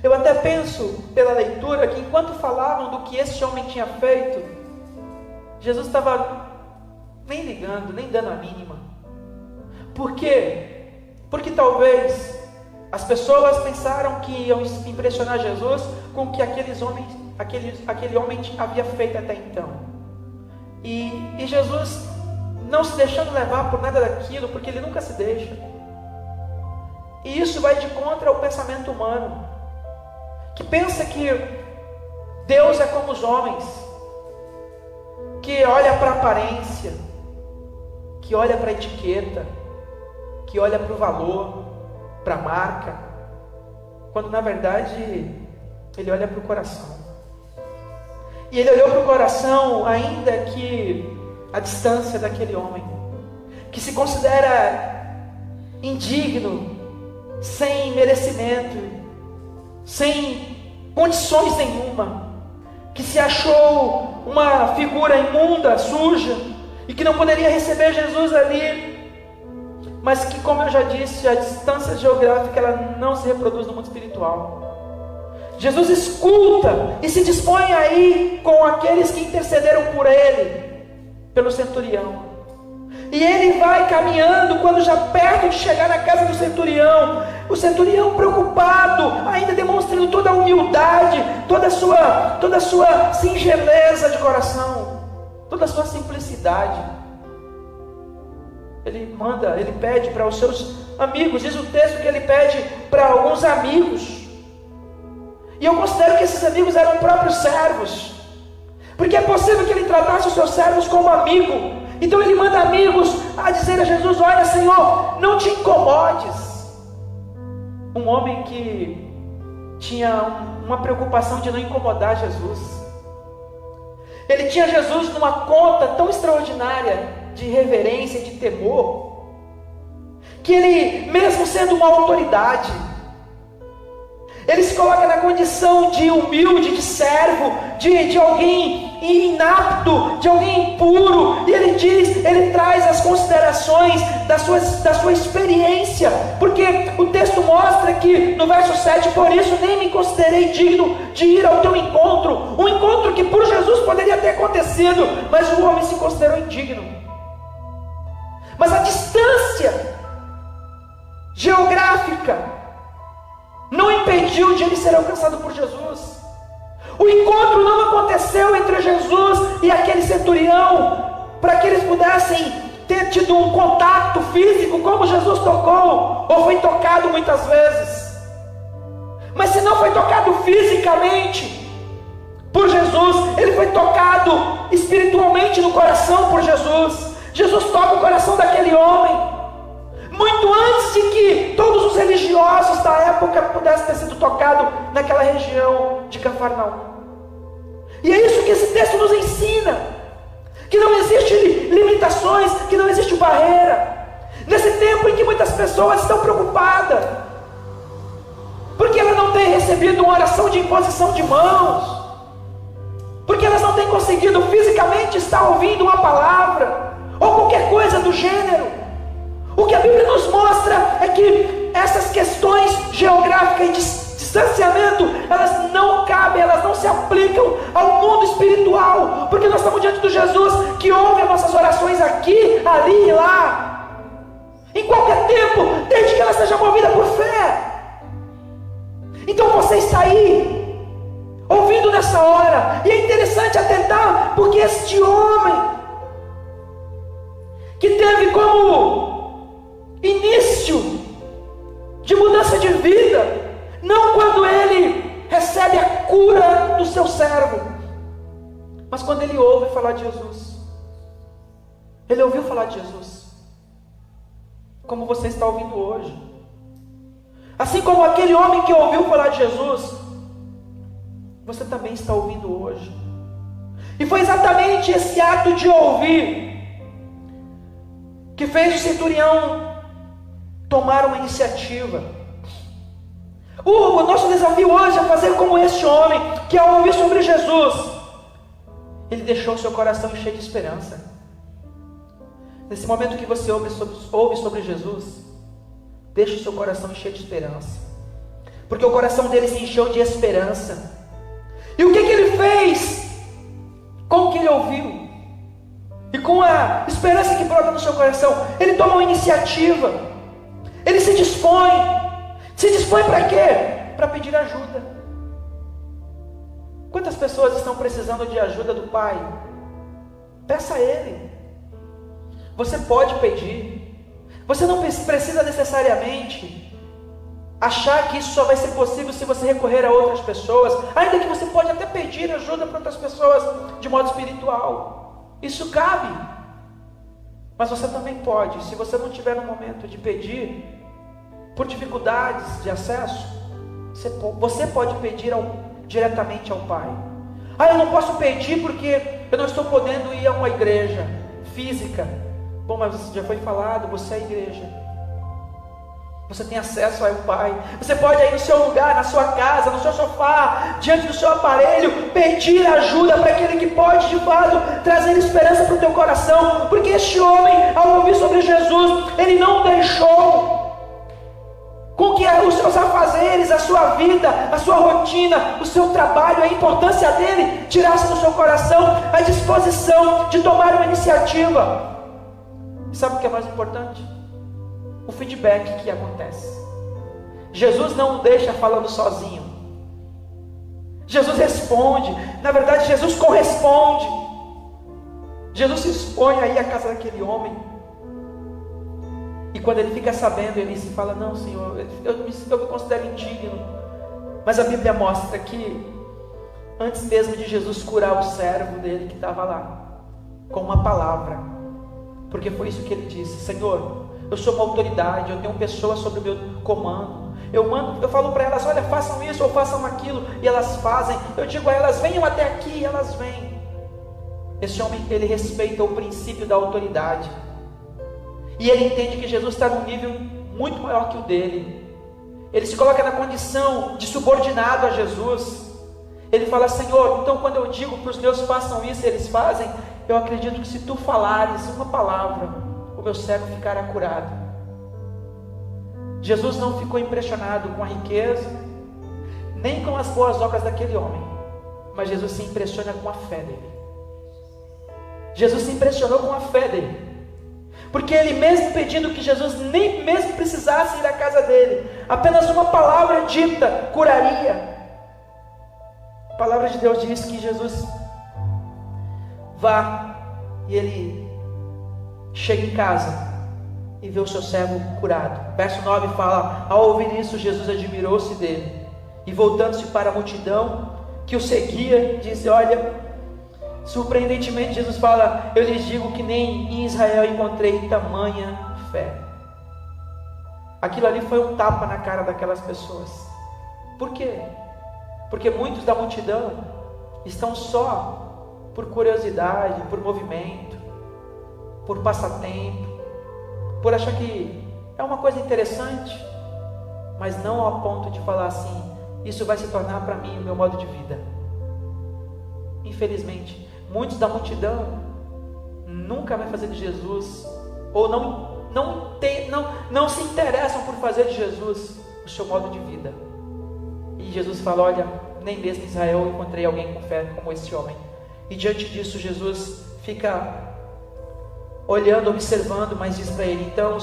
Eu até penso, pela leitura, que enquanto falavam do que este homem tinha feito, Jesus estava nem ligando, nem dando a mínima. Por quê? Porque talvez as pessoas pensaram que iam impressionar Jesus com o que aquele homem havia feito até então. E Jesus, não se deixando levar por nada daquilo, porque ele nunca se deixa. E isso vai de contra ao pensamento humano, que pensa que Deus é como os homens, que olha para a aparência, que olha para a etiqueta, que olha para o valor, para a marca, quando na verdade ele olha para o coração. E ele olhou para o coração, ainda que a distância daquele homem, que se considera indigno, sem merecimento, sem condições nenhuma, que se achou uma figura imunda, suja, e que não poderia receber Jesus ali, mas que, como eu já disse, a distância geográfica ela não se reproduz no mundo espiritual. Jesus escuta e se dispõe a ir com aqueles que intercederam por ele, pelo centurião. E ele vai caminhando, quando já perto de chegar na casa do centurião, o centurião preocupado, ainda demonstrando toda a humildade, toda a sua singeleza de coração, toda a sua simplicidade. Ele pede para os seus amigos, diz o texto que ele pede para alguns amigos. E eu considero que esses amigos eram próprios servos, porque é possível que ele tratasse os seus servos como amigo. Então ele manda amigos a dizer a Jesus: olha, Senhor, não te incomodes. Um homem que tinha uma preocupação de não incomodar Jesus. Ele tinha Jesus numa conta tão extraordinária de reverência e de temor, que ele, mesmo sendo uma autoridade, ele se coloca na condição de humilde, de servo, de alguém inapto, de alguém impuro, e ele traz as considerações da sua experiência, porque o texto mostra que no verso 7, por isso nem me considerei digno de ir ao teu encontro, um encontro que por Jesus poderia ter acontecido, mas o homem se considerou indigno. Mas a distância geográfica não impediu de ele ser alcançado por Jesus. O encontro não aconteceu entre Jesus e aquele centurião para que eles pudessem ter tido um contato físico como Jesus tocou, ou foi tocado muitas vezes. Mas se não foi tocado fisicamente por Jesus, ele foi tocado espiritualmente no coração por Jesus. Jesus toca o coração daquele homem, muito antes de que todos os religiosos da época pudessem ter sido tocados naquela região de Cafarnaum. E é isso que esse texto nos ensina, que não existe limitações, que não existe barreira. Nesse tempo em que muitas pessoas estão preocupadas, porque elas não têm recebido uma oração de imposição de mãos, porque elas não têm conseguido fisicamente estar ouvindo uma palavra, ou qualquer coisa do gênero. O que a Bíblia nos mostra é que essas questões geográficas e de distanciamento, elas não cabem, elas não se aplicam ao mundo espiritual, porque nós estamos diante do Jesus que ouve as nossas orações aqui, ali e lá, em qualquer tempo, desde que ela seja movida por fé. Então você está aí, ouvindo nessa hora, e é interessante atentar, porque este homem, que teve como início de mudança de vida, não quando ele recebe a cura do seu servo, mas quando ele ouve falar de Jesus. Ele ouviu falar de Jesus, como você está ouvindo hoje. Assim como aquele homem que ouviu falar de Jesus, você também está ouvindo hoje. E foi exatamente esse ato de ouvir que fez o centurião tomar uma iniciativa. O nosso desafio hoje é fazer como este homem, que ao ouvir sobre Jesus, ele deixou seu coração cheio de esperança. Nesse momento que você ouve sobre Jesus, deixe o seu coração encher de esperança, porque o coração dele se encheu de esperança. E o que ele fez com o que ele ouviu? E com a esperança que brota no seu coração, ele toma uma iniciativa, ele se dispõe para quê? Para pedir ajuda. Quantas pessoas estão precisando de ajuda do Pai? Peça a Ele. Você pode pedir, você não precisa necessariamente achar que isso só vai ser possível se você recorrer a outras pessoas, ainda que você pode até pedir ajuda para outras pessoas de modo espiritual, isso cabe, mas você também pode, se você não tiver no momento de pedir, por dificuldades de acesso, você pode pedir diretamente ao Pai. Eu não posso pedir porque eu não estou podendo ir a uma igreja física. Bom, mas já foi falado, você é a igreja. Você tem acesso ao Pai. Você pode ir no seu lugar, na sua casa, no seu sofá, diante do seu aparelho, pedir ajuda para aquele que pode de fato trazer esperança para o teu coração. Porque este homem, ao ouvir sobre Jesus, ele não deixou com que os seus afazeres, a sua vida, a sua rotina, o seu trabalho, a importância dele tirasse do seu coração a disposição de tomar uma iniciativa. E sabe o que é mais importante? O feedback que acontece. Jesus não o deixa falando sozinho. Jesus responde. Na verdade, Jesus corresponde. Jesus se expõe aí à casa daquele homem. E quando ele fica sabendo, ele se fala: não, Senhor, eu me considero indigno. Mas a Bíblia mostra que antes mesmo de Jesus curar o servo dele que estava lá, com uma palavra, porque foi isso que ele disse: Senhor, eu sou uma autoridade, eu tenho pessoas sob o meu comando, eu falo para elas: olha, façam isso ou façam aquilo, e elas fazem. Eu digo a elas: venham até aqui, e elas vêm. Esse homem, ele respeita o princípio da autoridade, e ele entende que Jesus está num nível muito maior que o dele. Ele se coloca na condição de subordinado a Jesus. Ele fala: Senhor, então quando eu digo para os meus façam isso, eles fazem, eu acredito que se tu falares uma palavra, o meu servo ficará curado. Jesus não ficou impressionado com a riqueza, nem com as boas obras daquele homem, mas Jesus se impressiona com a fé dele. Jesus se impressionou com a fé dele, porque ele mesmo pedindo que Jesus nem mesmo precisasse ir à casa dele, apenas uma palavra dita curaria. A palavra de Deus diz que Jesus vá e ele chega em casa e vê o seu servo curado. Verso 9 fala: ao ouvir isso, Jesus admirou-se dele, e voltando-se para a multidão que o seguia, disse: olha, surpreendentemente Jesus fala: eu lhes digo que nem em Israel encontrei tamanha fé. Aquilo ali foi um tapa na cara daquelas pessoas. Por quê? Porque muitos da multidão estão só por curiosidade, por movimento, por passatempo, por achar que é uma coisa interessante, mas não ao ponto de falar assim: isso vai se tornar para mim o meu modo de vida. Infelizmente, muitos da multidão nunca vai fazer de Jesus, ou não se interessam por fazer de Jesus o seu modo de vida. E Jesus fala: olha, nem mesmo em Israel eu encontrei alguém com fé como esse homem. E diante disso Jesus fica olhando, observando, mas diz para ele, então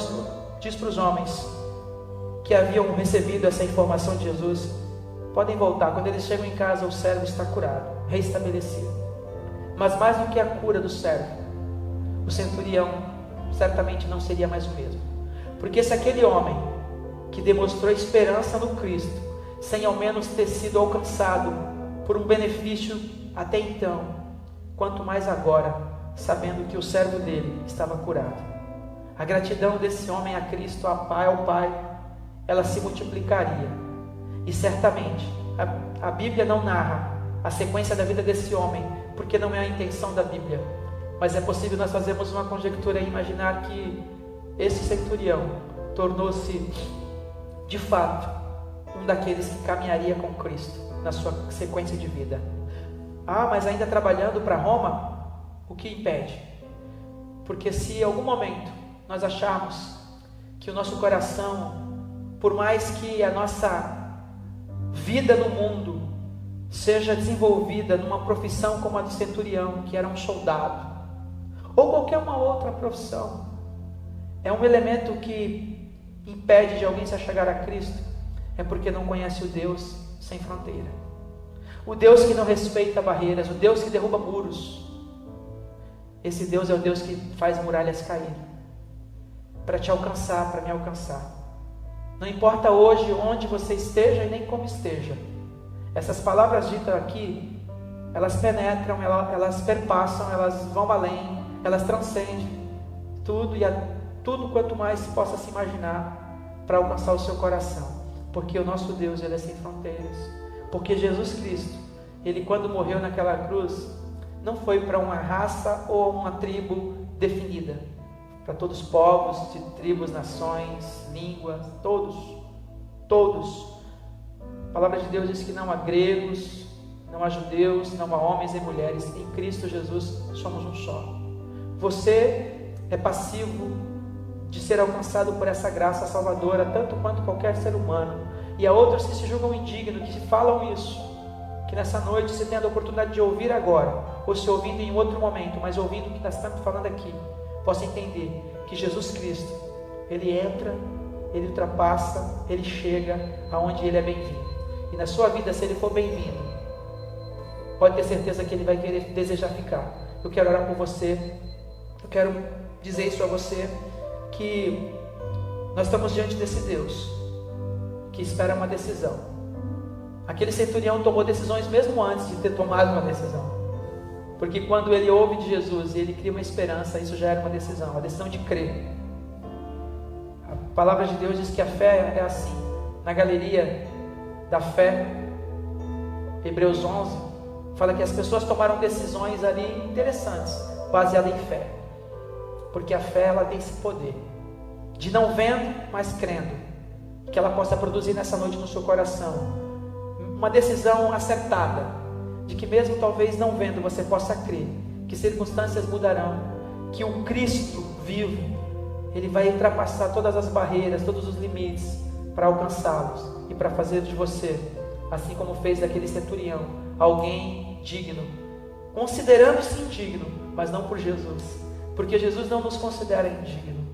diz para os homens que haviam recebido essa informação de Jesus: podem voltar. Quando eles chegam em casa, o servo está curado, reestabelecido. Mas mais do que a cura do servo, o centurião certamente não seria mais o mesmo. Porque se aquele homem que demonstrou esperança no Cristo, sem ao menos ter sido alcançado por um benefício até então, quanto mais agora, sabendo que o servo dele estava curado, a gratidão desse homem a Cristo, ao Pai, ela se multiplicaria. E certamente a Bíblia não narra a sequência da vida desse homem, porque não é a intenção da Bíblia, mas é possível nós fazermos uma conjectura e imaginar que esse centurião tornou-se de fato um daqueles que caminharia com Cristo na sua sequência de vida. Mas ainda trabalhando para Roma, o que impede? Porque se em algum momento nós acharmos que o nosso coração, por mais que a nossa vida no mundo seja desenvolvida numa profissão como a do centurião, que era um soldado, ou qualquer uma outra profissão, é um elemento que impede de alguém se achegar a Cristo, é porque não conhece o Deus sem fronteira, o Deus que não respeita barreiras, o Deus que derruba muros. Esse Deus é o Deus que faz muralhas cair, para te alcançar, para me alcançar. Não importa hoje onde você esteja e nem como esteja, essas palavras ditas aqui, elas penetram, elas perpassam, elas vão além, elas transcendem tudo e tudo quanto mais se possa se imaginar para alcançar o seu coração, porque o nosso Deus, Ele é sem fronteiras, porque Jesus Cristo, Ele quando morreu naquela cruz, não foi para uma raça ou uma tribo definida, para todos os povos, de tribos, nações, línguas, todos. A palavra de Deus diz que não há gregos, não há judeus, não há homens e mulheres, em Cristo Jesus somos um só. Você é passivo de ser alcançado por essa graça salvadora, tanto quanto qualquer ser humano. E há outros que se julgam indignos, que falam isso, que nessa noite você tenha a oportunidade de ouvir agora, ou se ouvindo em outro momento, mas ouvindo o que nós estamos falando aqui, possa entender que Jesus Cristo, Ele entra, Ele ultrapassa, Ele chega aonde Ele é bem-vindo. E na sua vida, se Ele for bem-vindo, pode ter certeza que Ele vai querer, desejar ficar. Eu quero orar por você, eu quero dizer isso a você, que nós estamos diante desse Deus, que espera uma decisão. Aquele centurião tomou decisões mesmo antes de ter tomado uma decisão, porque quando ele ouve de Jesus e ele cria uma esperança, isso já era uma decisão, a decisão de crer. A palavra de Deus diz que a fé é assim, na galeria da fé, Hebreus 11, fala que as pessoas tomaram decisões ali interessantes, baseadas em fé, porque a fé, ela tem esse poder, de não vendo, mas crendo, que ela possa produzir nessa noite no seu coração, uma decisão acertada, de que mesmo talvez não vendo, você possa crer, que circunstâncias mudarão, que o Cristo vivo, Ele vai ultrapassar todas as barreiras, todos os limites, para alcançá-los, e para fazer de você, assim como fez daquele centurião, alguém digno, considerando-se indigno, mas não por Jesus, porque Jesus não nos considera indigno,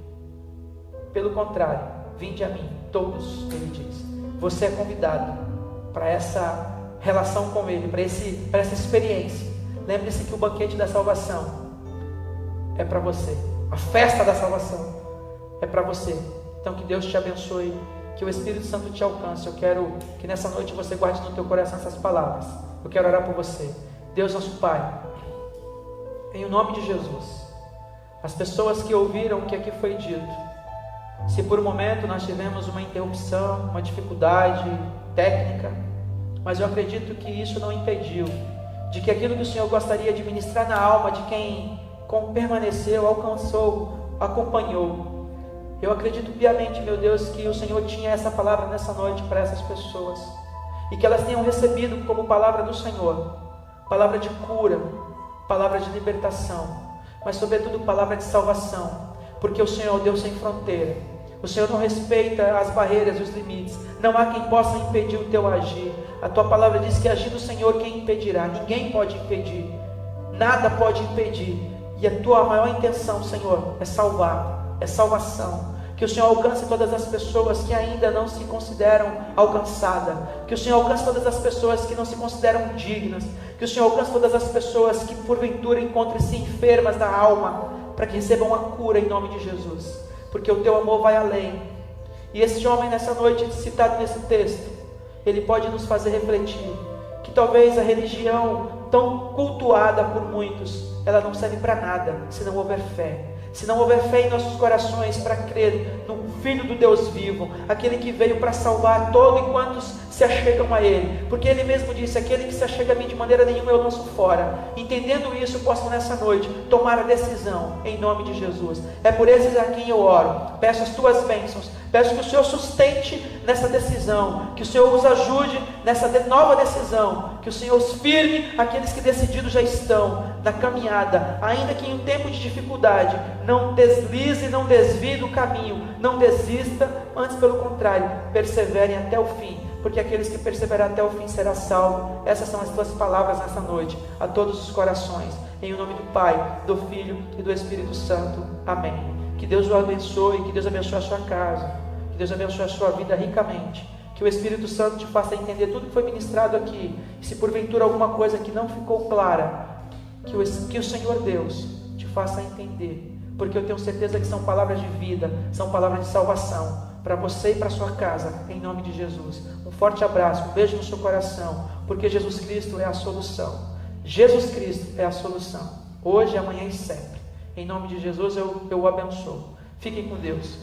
pelo contrário, vinde a mim, todos, Ele diz, você é convidado para essa relação com Ele, para essa experiência. Lembre-se que o banquete da salvação é para você, a festa da salvação é para você. Então que Deus te abençoe, que o Espírito Santo te alcance. Eu quero que nessa noite você guarde no teu coração essas palavras. Eu quero orar por você. Deus nosso Pai, em o nome de Jesus, as pessoas que ouviram o que aqui foi dito, se por um momento nós tivemos uma interrupção, uma dificuldade técnica, mas eu acredito que isso não impediu de que aquilo que o Senhor gostaria de ministrar na alma de quem permaneceu, alcançou, acompanhou. Eu acredito piamente, meu Deus, que o Senhor tinha essa palavra nessa noite para essas pessoas, e que elas tenham recebido como palavra do Senhor, palavra de cura, palavra de libertação, mas sobretudo palavra de salvação, porque o Senhor é o Deus sem fronteira. O Senhor não respeita as barreiras e os limites. Não há quem possa impedir o teu agir. A tua palavra diz que agir do Senhor, quem impedirá? Ninguém pode impedir. Nada pode impedir. E a tua maior intenção, Senhor, é salvar, é salvação. Que o Senhor alcance todas as pessoas que ainda não se consideram alcançadas. Que o Senhor alcance todas as pessoas que não se consideram dignas. Que o Senhor alcance todas as pessoas que porventura encontrem-se enfermas da alma, para que recebam a cura em nome de Jesus. Porque o teu amor vai além. E esse homem nessa noite, citado nesse texto, ele pode nos fazer refletir que talvez a religião tão cultuada por muitos, ela não serve para nada se não houver fé. Se não houver fé em nossos corações para crer no Filho do Deus vivo, aquele que veio para salvar todo e quantos se achegam a Ele, porque Ele mesmo disse: aquele que se achega a mim de maneira nenhuma eu lanço fora. Entendendo isso, possam nessa noite tomar a decisão, em nome de Jesus. É por esses a quem eu oro, peço as tuas bênçãos, peço que o Senhor sustente nessa decisão, que o Senhor os ajude nessa nova decisão, que o Senhor os firme aqueles que decididos já estão na caminhada, ainda que em um tempo de dificuldade, não deslize, não desvie do caminho, não desista, antes pelo contrário, perseverem até o fim, porque aqueles que perseveram até o fim será salvo. Essas são as tuas palavras nessa noite, a todos os corações, em o nome do Pai, do Filho e do Espírito Santo, amém. Que Deus o abençoe, que Deus abençoe a sua casa, que Deus abençoe a sua vida ricamente, que o Espírito Santo te faça entender tudo que foi ministrado aqui, e se porventura alguma coisa que não ficou clara, que o Senhor Deus te faça entender, porque eu tenho certeza que são palavras de vida, são palavras de salvação, para você e para sua casa, em nome de Jesus. Um forte abraço, um beijo no seu coração, porque Jesus Cristo é a solução. Jesus Cristo é a solução, hoje, amanhã e sempre. Em nome de Jesus eu o abençoo. Fiquem com Deus.